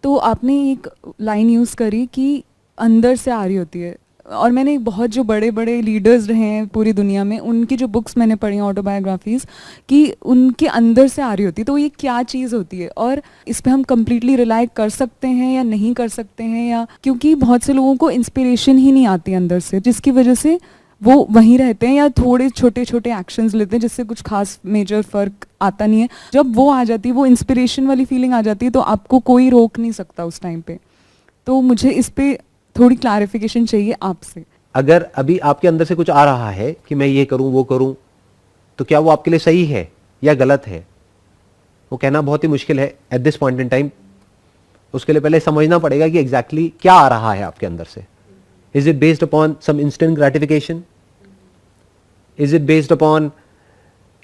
तो आपने एक लाइन यूज़ करी कि अंदर से आ रही होती है, और मैंने बहुत जो बड़े बड़े लीडर्स रहे हैं पूरी दुनिया में, उनकी जो बुक्स मैंने पढ़ी हैं ऑटोबायोग्राफीज़, कि उनके अंदर से आ रही होती है। तो ये क्या चीज़ होती है, और इस पे हम कम्प्लीटली रिलाई कर सकते हैं या नहीं कर सकते हैं, या क्योंकि बहुत से लोगों को इंस्पिरेशन ही नहीं आती अंदर से, जिसकी वजह से वो वहीं रहते हैं या थोड़े छोटे छोटे एक्शंस लेते हैं जिससे कुछ खास मेजर फ़र्क आता नहीं है। जब वो आ जाती है, वो इंस्पिरेशन वाली फीलिंग आ जाती है, तो आपको कोई रोक नहीं सकता उस टाइम पे। तो मुझे इस पे थोड़ी क्लैरिफिकेशन चाहिए आपसे। अगर अभी आपके अंदर से कुछ आ रहा है कि मैं ये करूं वो करूं, तो क्या वो आपके लिए सही है या गलत है, वो कहना बहुत ही मुश्किल है at this point in time. उसके लिए पहले समझना पड़ेगा कि एग्जैक्टली क्या आ रहा है आपके अंदर से। Is it based upon some instant gratification? Is it based upon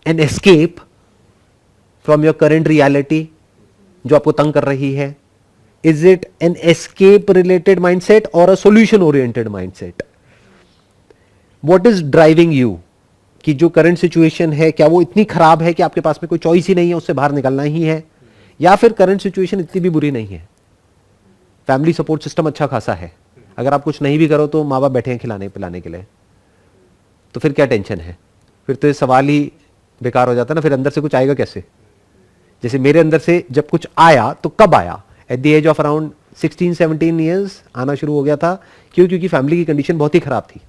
an escape from your current reality जो आपको तंग कर रही है? Is it an escape related mindset or a solution oriented mindset? What is driving you? कि जो current situation है क्या वो इतनी खराब है कि आपके पास में कोई चॉइस ही नहीं है, उससे बाहर निकलना ही है, या फिर करंट सिचुएशन इतनी भी बुरी नहीं है, फैमिली सपोर्ट सिस्टम अच्छा खासा है, अगर आप कुछ नहीं भी करो तो माँ बाप बैठे हैं खिलाने पिलाने के लिए, तो फिर क्या टेंशन है? फिर तो ये सवाल ही बेकार हो जाता ना, फिर अंदर से कुछ आएगा कैसे? जैसे मेरे अंदर से जब कुछ आया तो कब आया? At the age of around 16-17 years आना शुरू हो गया था। क्यों? क्योंकि फैमिली की कंडीशन बहुत ही खराब थी,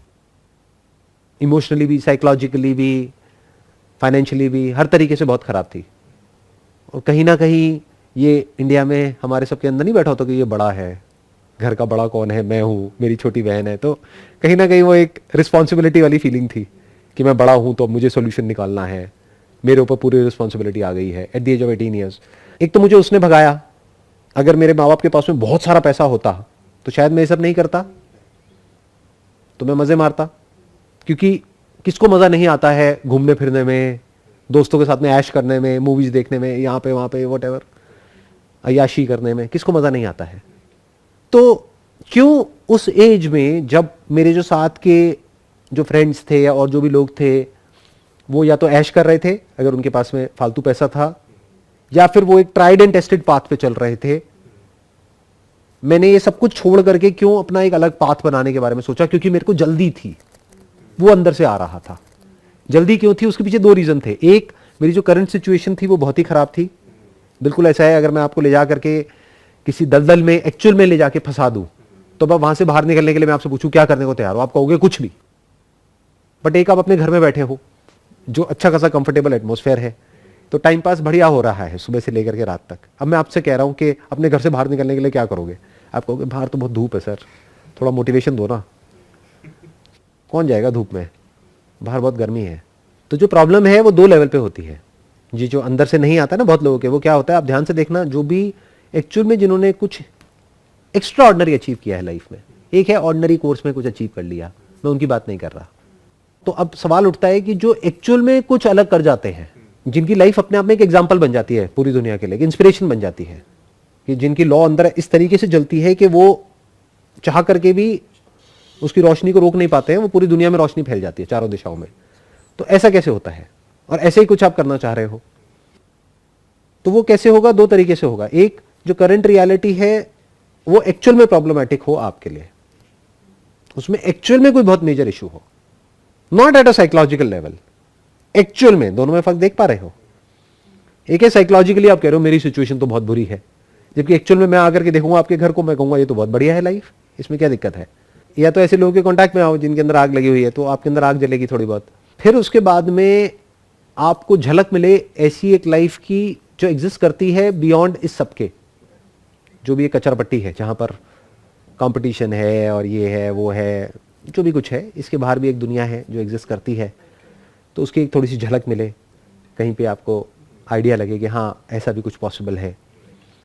इमोशनली भी, साइकोलॉजिकली भी, फाइनेंशियली भी, हर तरीके से बहुत खराब थी। और कहीं ना कहीं ये इंडिया में हमारे सबके अंदर नहीं बैठा होता कि ये बड़ा है, घर का बड़ा कौन है? मैं हूँ, मेरी छोटी बहन है। तो कहीं ना कहीं वो एक रिस्पॉन्सिबिलिटी वाली फीलिंग थी कि मैं बड़ा हूँ तो अब मुझे सोल्यूशन निकालना है, मेरे ऊपर पूरी रिस्पॉन्सिबिलिटी आ गई है at the age of 18 years. एक तो मुझे उसने भगाया। अगर मेरे माँ बाप के पास में बहुत सारा पैसा होता तो शायद मैं ये सब नहीं करता, तो मैं मजे मारता। क्योंकि किसको मजा नहीं आता है घूमने फिरने में, दोस्तों के साथ में ऐश करने में, मूवीज देखने में, यहाँ पे वहां पे व्हाटएवर अय्याशी करने में, किसको मजा नहीं आता है? तो क्यों उस एज में जब मेरे जो साथ के जो फ्रेंड्स थे और जो भी लोग थे वो या तो ऐश कर रहे थे अगर उनके पास में फालतू पैसा था, या फिर वो एक ट्राइड एंड टेस्टेड पाथ पे चल रहे थे, मैंने ये सब कुछ छोड़ करके क्यों अपना एक अलग पाथ बनाने के बारे में सोचा? क्योंकि मेरे को जल्दी थी, वो अंदर से आ रहा था। जल्दी क्यों थी? उसके पीछे दो रीजन थे। एक, मेरी जो करंट सिचुएशन थी वो बहुत ही खराब थी। बिल्कुल ऐसा है, अगर मैं आपको ले जा करके किसी दलदल में एक्चुअल में ले जाके फंसा दूं, तो अब वहां से बाहर निकलने के लिए मैं आपसे पूछूं क्या करने को तैयार हो, आप कहोगे कुछ भी। बट एक, आप अपने घर में बैठे हो, जो अच्छा खासा कंफर्टेबल एटमोस्फेयर है, तो टाइम पास बढ़िया हो रहा है सुबह से लेकर के रात तक। अब मैं आपसे कह रहा हूं कि अपने घर से बाहर निकलने के लिए क्या करोगे? आप कहोगे बाहर तो बहुत धूप है सर, थोड़ा मोटिवेशन दो ना। कौन जाएगा धूप में? बाहर बहुत गर्मी है। तो जो प्रॉब्लम है वो दो लेवल पे होती है। ये जो अंदर से नहीं आता ना बहुत लोगों के, वो क्या होता है, आप ध्यान से देखना, जो भी एक्चुअल में जिन्होंने कुछ एक्स्ट्रा ऑर्डिनरी अचीव किया है लाइफ में, एक है ऑर्डिनरी कोर्स में कुछ अचीव कर लिया, मैं उनकी बात नहीं कर रहा। तो अब सवाल उठता है कि जो एक्चुअल में कुछ अलग कर जाते हैं, जिनकी लाइफ अपने आप में एक एग्जाम्पल बन जाती है पूरी दुनिया के लिए, इंस्पिरेशन बन जाती है, कि जिनकी लॉ अंदर इस तरीके से जलती है कि वो चाह करके भी उसकी रोशनी को रोक नहीं पाते हैं, वो पूरी दुनिया में रोशनी फैल जाती है चारों दिशाओं में। तो ऐसा कैसे होता है? और ऐसे ही कुछ आप करना चाह रहे हो तो वो कैसे होगा? दो तरीके से होगा। एक, जो करंट रियलिटी है वो एक्चुअल में प्रॉब्लमैटिक हो आपके लिए, उसमें एक्चुअल में कोई बहुत मेजर इशू हो, not at a psychological level, actual में। दोनों में फर्क देख पा रहे हो? एक है साइकोलॉजिकली आप कह रहे हो मेरी सिचुएशन तो बहुत बुरी है, जबकि एक्चुअल में मैं आकर के देखूंगा आपके घर को, मैं कहूंगा ये तो बहुत बढ़िया है लाइफ, इसमें क्या दिक्कत है? या तो ऐसे लोगों के कांटेक्ट में आओ जिनके अंदर आग लगी हुई है, तो आपके अंदर आग जलेगी थोड़ी बहुत। फिर उसके बाद में आपको झलक मिले ऐसी एक लाइफ की जो एग्जिस्ट करती है बियॉन्ड इस सबके, जो भी एक कचरपट्टी है जहां पर कंपटीशन है और ये है वो है, जो भी कुछ है, इसके बाहर भी एक दुनिया है जो एग्जिस्ट करती है। तो उसकी एक थोड़ी सी झलक मिले, कहीं पे आपको आइडिया लगे कि हाँ ऐसा भी कुछ पॉसिबल है।